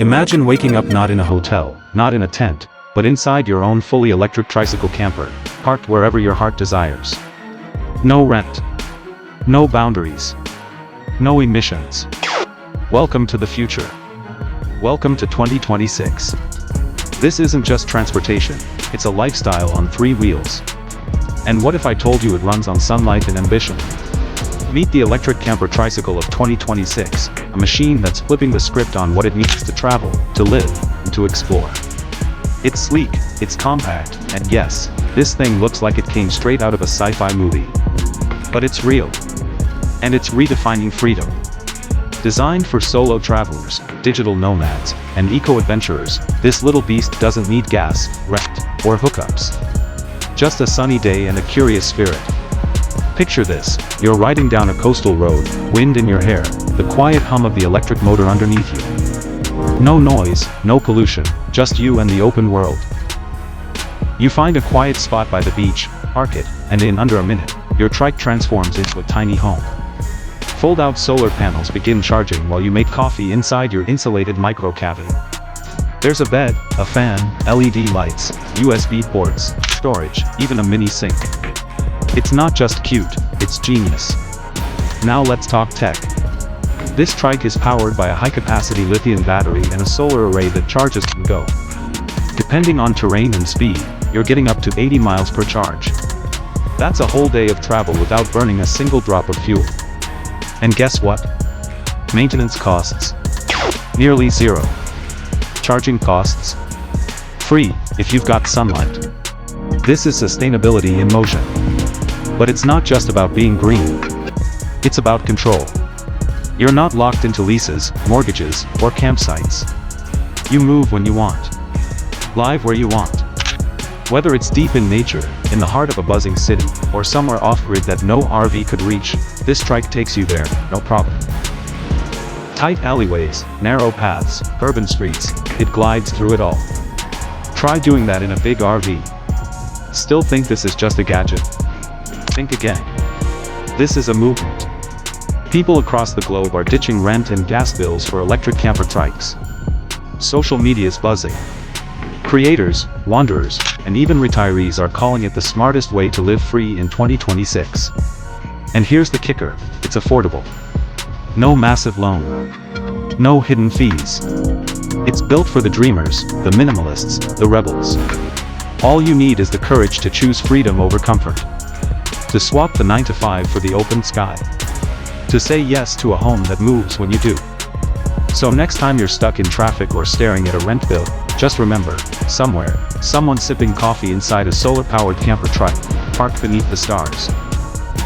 Imagine waking up not in a hotel, not in a tent, but inside your own fully electric tricycle camper, parked wherever your heart desires. No rent. No boundaries. No emissions. Welcome to the future. Welcome to 2026. This isn't just transportation, it's a lifestyle on 3 wheels. And what if I told you it runs on sunlight and ambition? Meet the electric camper tricycle of 2026, a machine that's flipping the script on what it needs to travel, to live, and to explore. It's sleek, it's compact, and yes, this thing looks like it came straight out of a sci-fi movie. But it's real. And it's redefining freedom. Designed for solo travelers, digital nomads, and eco-adventurers, this little beast doesn't need gas, rent, or hookups. Just a sunny day and a curious spirit. Picture this, you're riding down a coastal road, wind in your hair, the quiet hum of the electric motor underneath you. No noise, no pollution, just you and the open world. You find a quiet spot by the beach, park it, and in under a minute, your trike transforms into a tiny home. Fold-out solar panels begin charging while you make coffee inside your insulated micro-cavity. There's a bed, a fan, LED lights, USB ports, storage, even a mini sink. It's not just cute, it's genius. Now let's talk tech. This trike is powered by a high-capacity lithium battery and a solar array that charges and go. Depending on terrain and speed, you're getting up to 80 miles per charge. That's a whole day of travel without burning a single drop of fuel. And guess what? Maintenance costs? Nearly zero. Charging costs? Free, if you've got sunlight. This is sustainability in motion. But it's not just about being green. It's about control. You're not locked into leases, mortgages, or campsites. You move when you want. Live where you want. Whether it's deep in nature, in the heart of a buzzing city, or somewhere off-grid that no RV could reach, this trike takes you there, no problem. Tight alleyways, narrow paths, urban streets, it glides through it all. Try doing that in a big RV. Still think this is just a gadget? Think again. This is a movement. People across the globe are ditching rent and gas bills for electric camper trikes. Social media's buzzing. Creators, wanderers, and even retirees are calling it the smartest way to live free in 2026. And here's the kicker, it's affordable. No massive loan. No hidden fees. It's built for the dreamers, the minimalists, the rebels. All you need is the courage to choose freedom over comfort. To swap the 9-to-5 for the open sky. To say yes to a home that moves when you do. So next time you're stuck in traffic or staring at a rent bill, just remember, somewhere, someone sipping coffee inside a solar-powered camper trike, parked beneath the stars.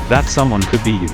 That someone could be you.